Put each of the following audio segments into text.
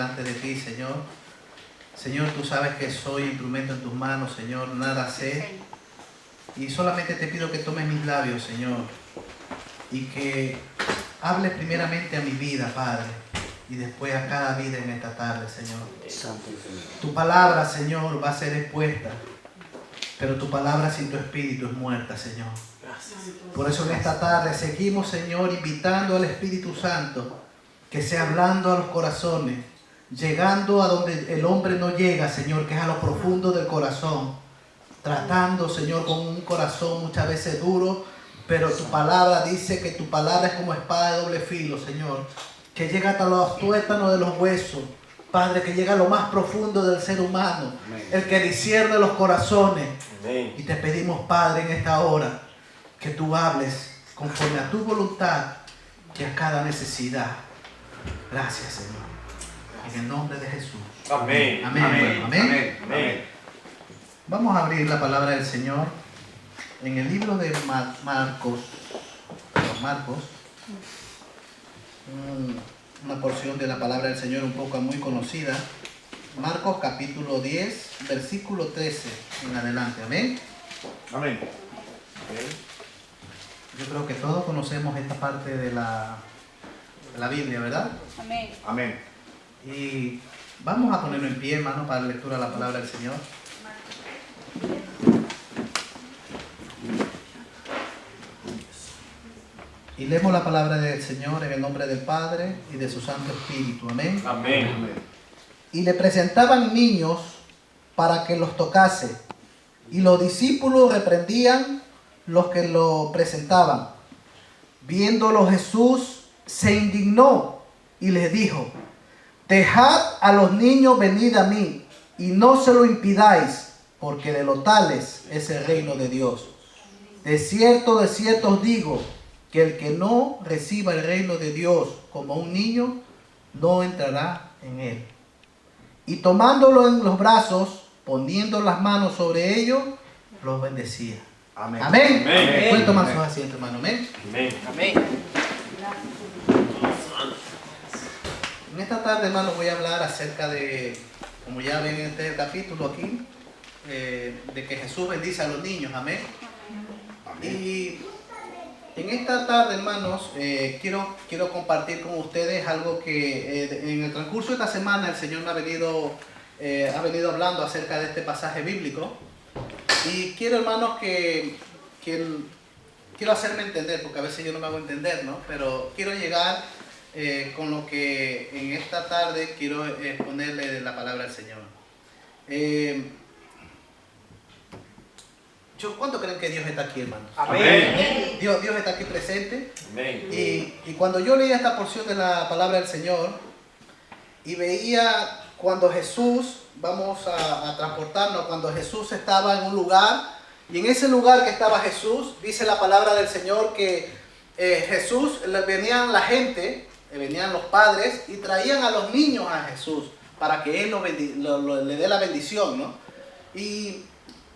delante de ti, Señor. Señor, tú sabes que soy instrumento en tus manos, Señor, nada sé. Y solamente te pido que tomes mis labios, Señor, y que hables primeramente a mi vida, Padre, y después a cada vida en esta tarde, Señor. Tu palabra, Señor, va a ser expuesta, pero tu palabra sin tu espíritu es muerta, Señor. Por eso en esta tarde seguimos, Señor, invitando al Espíritu Santo que sea hablando a los corazones, llegando a donde el hombre no llega, Señor, que es a lo profundo del corazón, tratando, Señor, con un corazón muchas veces duro, pero tu palabra dice que tu palabra es como espada de doble filo, Señor, que llega hasta los tuétanos de los huesos, Padre, que llega a lo más profundo del ser humano, el que discierne los corazones. Y te pedimos, Padre, en esta hora, que tú hables conforme a tu voluntad y a cada necesidad. Gracias, Señor. En el nombre de Jesús. Amén. Amén. Amén. Amén. Amén. Amén. Vamos a abrir la palabra del Señor en el libro de Marcos. Una porción de la palabra del Señor un poco muy conocida. Marcos capítulo 10, versículo 13 en adelante. Amén. Amén. Yo creo que todos conocemos esta parte de la Biblia, ¿verdad? Amén. Amén. Y vamos a ponerlo en pie, hermano, para la lectura de la palabra del Señor. Y leemos la palabra del Señor en el nombre del Padre y de su Santo Espíritu. Amén. Amén. Y le presentaban niños para que los tocase. Y los discípulos reprendían los que lo presentaban. Viéndolo Jesús se indignó y les dijo: dejad a los niños venir a mí y no se lo impidáis, porque de los tales es el reino de Dios. De cierto os digo, que el que no reciba el reino de Dios como un niño, no entrará en él. Y tomándolo en los brazos, poniendo las manos sobre ellos, los bendecía. Amén. Amén. Amén. Pueden tomar Amén. sus asientos, hermano. Amén. Amén. Amén. En esta tarde, hermano, voy a hablar acerca de, como ya ven en este capítulo aquí, de que Jesús bendice a los niños. Amén. Y en esta tarde, hermanos, quiero compartir con ustedes algo que en el transcurso de esta semana el Señor me ha venido hablando acerca de este pasaje bíblico. Y quiero, hermanos, quiero hacerme entender, porque a veces yo no me hago entender, ¿no? Pero quiero llegar con lo que en esta tarde quiero exponerle de la palabra del Señor. ¿Cuánto creen que Dios está aquí, hermanos? Amén. Dios está aquí presente. Amén. Y cuando yo leía esta porción de la palabra del Señor y veía cuando Jesús, vamos a transportarnos, cuando Jesús estaba en un lugar, y en ese lugar que estaba Jesús, dice la palabra del Señor que Jesús, venían la gente, venían los padres y traían a los niños a Jesús para que Él le dé la bendición, ¿no? Y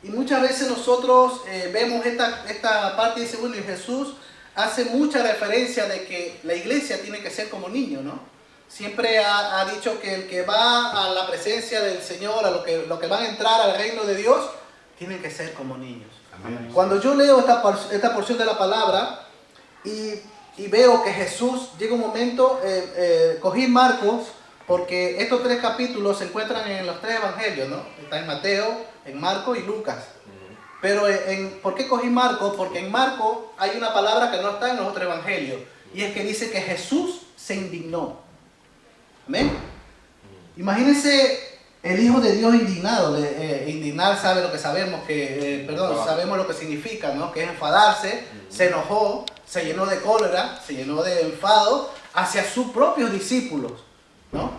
muchas veces nosotros vemos esta parte y dice, bueno, y Jesús hace mucha referencia de que la iglesia tiene que ser como niños, ¿no? Siempre ha dicho que el que va a la presencia del Señor, a lo que van a entrar al reino de Dios, tienen que ser como niños. Amén. Cuando yo leo esta porción de la palabra y veo que Jesús, llega un momento, cogí Marcos, porque estos 3 capítulos se encuentran en los 3 evangelios, ¿no? Está en Mateo, en Marcos y Lucas. Pero ¿por qué cogí Marcos? Porque en Marcos hay una palabra que no está en los otros evangelios, y es que dice que Jesús se indignó. Amén. Imagínense el Hijo de Dios indignado. Indignar sabe lo que sabemos, sabemos lo que significa, ¿no? Que es enfadarse, se enojó, se llenó de cólera, se llenó de enfado hacia sus propios discípulos, ¿no?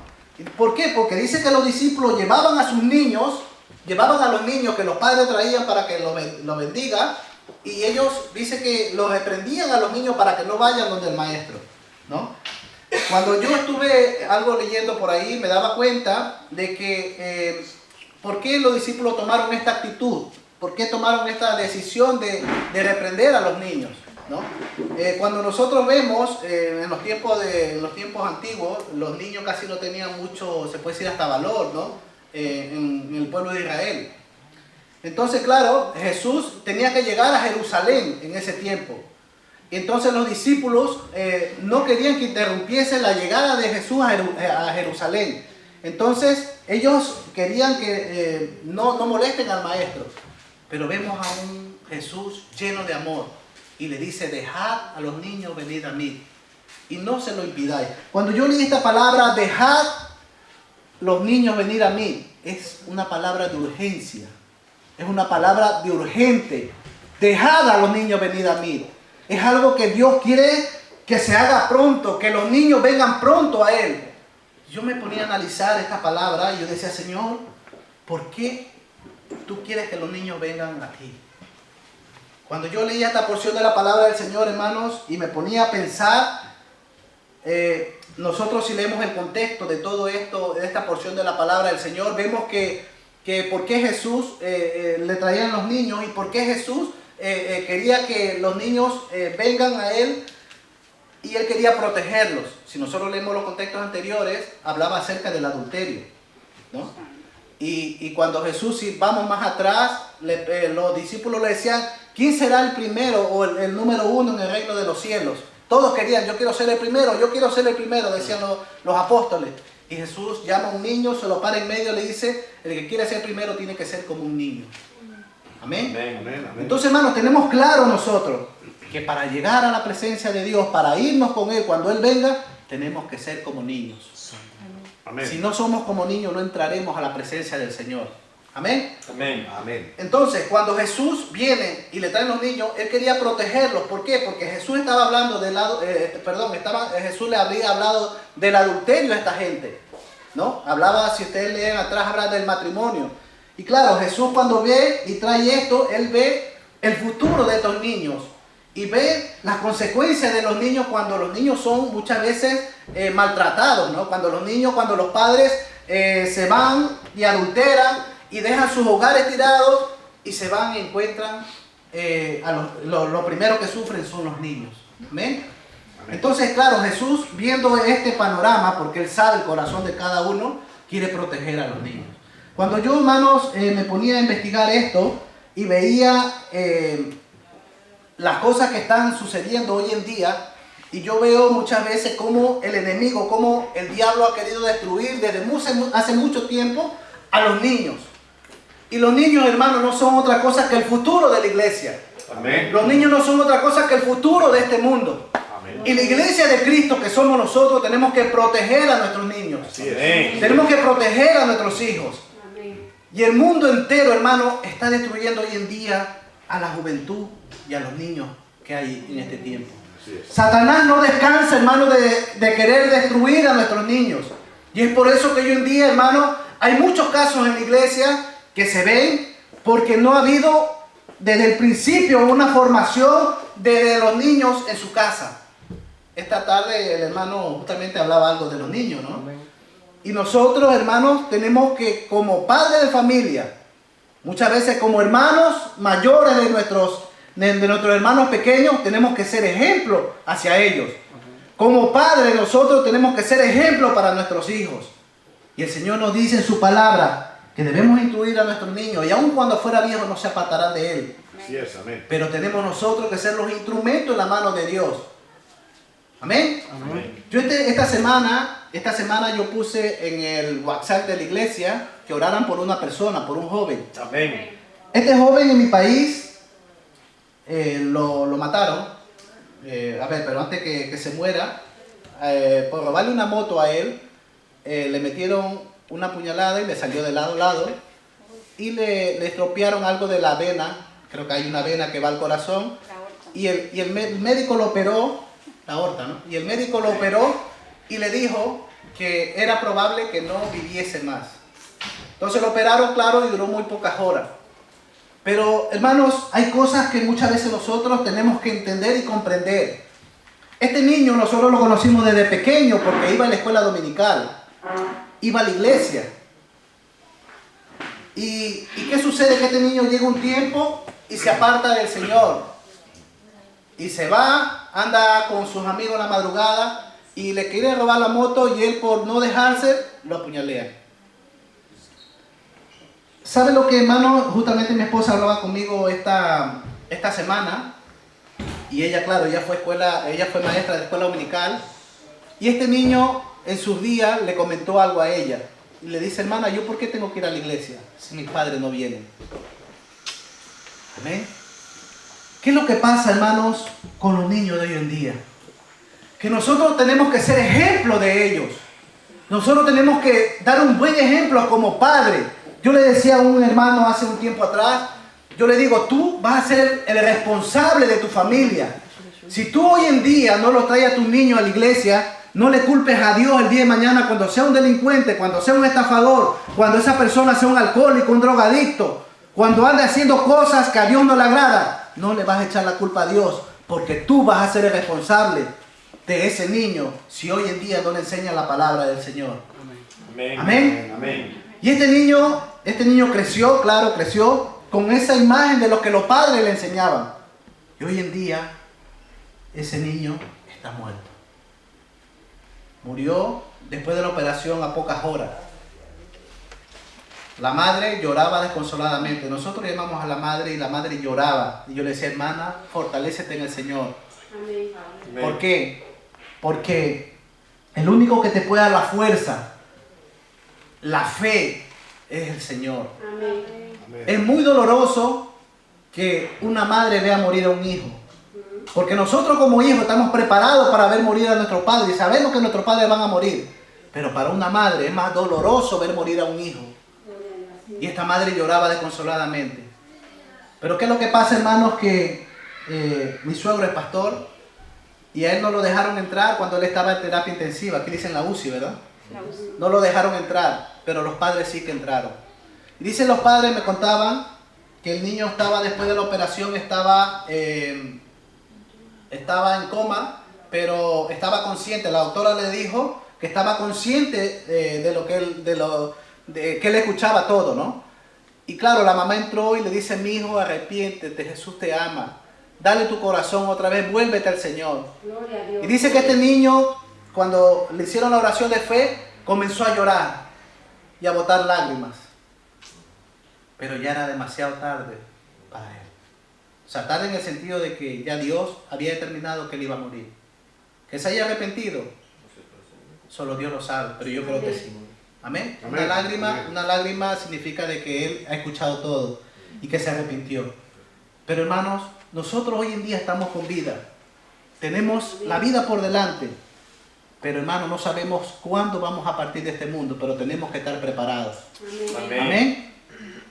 ¿Por qué? Porque dice que los discípulos llevaban a sus niños, llevaban a los niños que los padres traían para que lo bendiga, y ellos dice que los reprendían a los niños para que no vayan donde el maestro, ¿no? Cuando yo estuve algo leyendo por ahí, me daba cuenta de que ¿por qué los discípulos tomaron esta actitud? ¿Por qué tomaron esta decisión de reprender a los niños? ¿no? Cuando nosotros vemos en los tiempos antiguos, los niños casi no tenían mucho, se puede decir hasta valor, ¿no? En el pueblo de Israel. Entonces, claro, Jesús tenía que llegar a Jerusalén en ese tiempo. Entonces los discípulos no querían que interrumpiese la llegada de Jesús a Jerusalén. Entonces ellos querían que no molesten al maestro. Pero vemos a un Jesús lleno de amor y le dice: dejad a los niños venir a mí y no se lo impidáis. Cuando yo leí esta palabra, dejad los niños venir a mí, es una palabra de urgencia, es una palabra de urgente. Dejad a los niños venir a mí. Es algo que Dios quiere que se haga pronto, que los niños vengan pronto a Él. Yo me ponía a analizar esta palabra y yo decía: Señor, ¿por qué tú quieres que los niños vengan a ti? Cuando yo leía esta porción de la palabra del Señor, hermanos, y me ponía a pensar, nosotros si leemos el contexto de todo esto, de esta porción de la palabra del Señor, vemos que por qué Jesús le traían los niños y por qué Jesús quería que los niños vengan a Él y Él quería protegerlos. Si nosotros leemos los contextos anteriores, hablaba acerca del adulterio, ¿no? Y cuando Jesús, si vamos más atrás, los discípulos le decían: ¿quién será el primero o el número uno en el reino de los cielos? Todos querían: yo quiero ser el primero, yo quiero ser el primero, decían los apóstoles. Y Jesús llama a un niño, se lo para en medio y le dice: el que quiere ser primero tiene que ser como un niño. Amén. Amén, amén, amén. Entonces, hermanos, tenemos claro nosotros que para llegar a la presencia de Dios, para irnos con Él cuando Él venga, tenemos que ser como niños. Amén. Si no somos como niños, no entraremos a la presencia del Señor. Amén. Amén. Amén. Entonces, cuando Jesús viene y le traen los niños, Él quería protegerlos. ¿Por qué? Porque Jesús estaba hablando Jesús le había hablado del adulterio a esta gente, ¿no? Hablaba, si ustedes leen atrás, habla del matrimonio. Y claro, Jesús cuando ve y trae esto, Él ve el futuro de estos niños y ve las consecuencias de los niños cuando los niños son muchas veces maltratados, ¿no? Cuando los padres se van y adulteran y dejan sus hogares tirados y se van y encuentran lo primero que sufren son los niños. ¿Amén? Entonces, claro, Jesús, viendo este panorama, porque Él sabe el corazón de cada uno, quiere proteger a los niños. Cuando yo, hermanos, me ponía a investigar esto y veía las cosas que están sucediendo hoy en día, y yo veo muchas veces cómo el enemigo, cómo el diablo ha querido destruir desde hace mucho tiempo a los niños. Y los niños, hermanos, no son otra cosa que el futuro de la iglesia. Amén. Los niños no son otra cosa que el futuro de este mundo. Amén. Y la iglesia de Cristo que somos nosotros tenemos que proteger a nuestros niños. Así es. Tenemos que proteger a nuestros hijos. Y el mundo entero, hermano, está destruyendo hoy en día a la juventud y a los niños que hay en este tiempo. Satanás no descansa, hermano, de querer destruir a nuestros niños. Y es por eso que hoy en día, hermano, hay muchos casos en la iglesia que se ven porque no ha habido desde el principio una formación de los niños en su casa. Esta tarde el hermano justamente hablaba algo de los niños, ¿no? Y nosotros, hermanos, tenemos que, como padres de familia, muchas veces como hermanos mayores de nuestros hermanos pequeños, tenemos que ser ejemplo hacia ellos. Como padres, nosotros tenemos que ser ejemplo para nuestros hijos. Y el Señor nos dice en su palabra que debemos instruir a nuestros niños, y aun cuando fuera viejo no se apartarán de Él. Así es, amén. Pero tenemos nosotros que ser los instrumentos en la mano de Dios. Amén. Amén. Yo esta semana yo puse en el WhatsApp de la iglesia que oraran por una persona, por un joven. Amén. Este joven en mi país lo mataron. Pero antes que se muera, por robarle una moto a él, le metieron una puñalada y le salió de lado a lado y le estropearon algo de la vena. Creo que hay una vena que va al corazón y el médico lo operó, la aorta, ¿no? Y el médico lo operó y le dijo que era probable que no viviese más. Entonces lo operaron, claro, y duró muy pocas horas. Pero, hermanos, hay cosas que muchas veces nosotros tenemos que entender y comprender. Este niño nosotros lo conocimos desde pequeño porque iba a la escuela dominical, iba a la iglesia. ¿Y qué sucede? Que este niño llega un tiempo y se aparta del Señor. y se va, anda con sus amigos en la madrugada y le quiere robar la moto y él por no dejarse lo apuñalea. ¿Sabe lo que, hermano? Justamente mi esposa hablaba conmigo esta semana y ella, claro, ella fue maestra de escuela dominical y este niño en sus días le comentó algo a ella y le dice, hermana, ¿yo por qué tengo que ir a la iglesia si mis padres no vienen? Amén. ¿Qué es lo que pasa, hermanos, con los niños de hoy en día? Que nosotros tenemos que ser ejemplo de ellos. Nosotros tenemos que dar un buen ejemplo como padre. Yo le decía a un hermano hace un tiempo atrás, yo le digo, tú vas a ser el responsable de tu familia. Si tú hoy en día no lo traes a tus niños a la iglesia, no le culpes a Dios el día de mañana cuando sea un delincuente, cuando sea un estafador, cuando esa persona sea un alcohólico, un drogadicto, cuando ande haciendo cosas que a Dios no le agrada. No le vas a echar la culpa a Dios, porque tú vas a ser el responsable de ese niño si hoy en día no le enseñas la palabra del Señor. Amén. Amén. Amén. Y este niño creció, claro, creció con esa imagen de lo que los padres le enseñaban. Y hoy en día ese niño está muerto. Murió después de la operación a pocas horas. La madre lloraba desconsoladamente. Nosotros llamamos a la madre y la madre lloraba. Y yo le decía, hermana, fortalécete en el Señor. Amén. ¿Por qué? Porque el único que te puede dar la fuerza, la fe, es el Señor. Amén. Es muy doloroso que una madre vea morir a un hijo. Porque nosotros como hijos estamos preparados para ver morir a nuestros padres y sabemos que nuestros padres van a morir. Pero para una madre es más doloroso ver morir a un hijo. Y esta madre lloraba desconsoladamente. Pero ¿qué es lo que pasa, hermanos? Que mi suegro es pastor y a él no lo dejaron entrar cuando él estaba en terapia intensiva. Aquí dicen la UCI, ¿verdad? No lo dejaron entrar, pero los padres sí que entraron. Y dicen los padres, me contaban, que el niño estaba, después de la operación, estaba en coma, pero estaba consciente. La doctora le dijo que estaba consciente de que él escuchaba todo, ¿no? Y claro, la mamá entró y le dice, mi hijo, arrepiéntete, Jesús te ama. Dale tu corazón otra vez, vuélvete al Señor. Gloria a Dios. Y dice que este niño, cuando le hicieron la oración de fe, comenzó a llorar y a botar lágrimas. Pero ya era demasiado tarde para él. O sea, tarde en el sentido de que ya Dios había determinado que él iba a morir. Que se haya arrepentido, solo Dios lo sabe, pero yo creo que sí. Amén. Amén. Una lágrima significa de que él ha escuchado todo y que se arrepintió. Pero hermanos, nosotros hoy en día estamos con vida. Tenemos la vida por delante. Pero hermanos, no sabemos cuándo vamos a partir de este mundo, pero tenemos que estar preparados. Amén. Amén.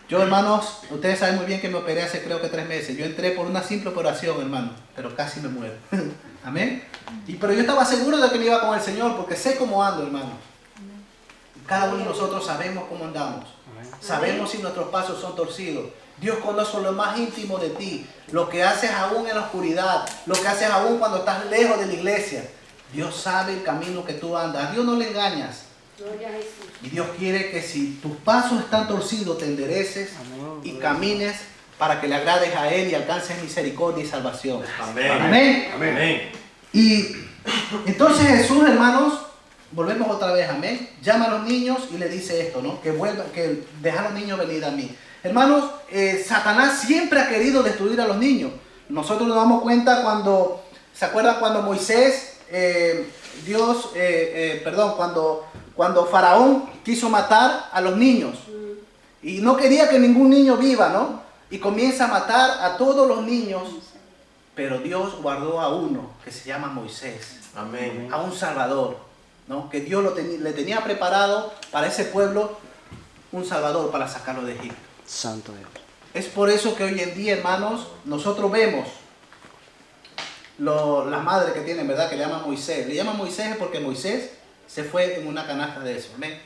Yo, hermanos, ustedes saben muy bien que me operé hace creo que 3 meses. Yo entré por una simple operación, hermano, pero casi me muero. Amén. Pero yo estaba seguro de que me iba con el Señor porque sé cómo ando, hermano. Cada uno de nosotros sabemos cómo andamos. Sabemos si nuestros pasos son torcidos. Dios conoce lo más íntimo de ti, lo que haces aún en la oscuridad, lo que haces aún cuando estás lejos de la iglesia. Dios sabe el camino que tú andas. A Dios no le engañas. Gloria a Jesús. Y Dios quiere que si tus pasos están torcidos, te endereces y camines para que le agrades a Él y alcances misericordia y salvación. Amén. Amén. Amén. Y entonces Jesús, hermanos, volvemos otra vez, amén. Llama a los niños y le dice esto, ¿no? Que vuelvan, que deja a los niños venir a mí. Hermanos, Satanás siempre ha querido destruir a los niños. Nosotros nos damos cuenta cuando, ¿se acuerdan cuando Moisés, cuando Faraón quiso matar a los niños? Y no quería que ningún niño viva, ¿no? Y comienza a matar a todos los niños. Pero Dios guardó a uno que se llama Moisés. Amén. A un Salvador, ¿no? Que Dios le tenía preparado para ese pueblo un Salvador para sacarlo de Egipto. Santo Dios. Es por eso que hoy en día, hermanos, nosotros vemos las madres que tienen, ¿verdad? Que le llaman Moisés. Le llaman Moisés porque Moisés se fue en una canasta de eso. Amén.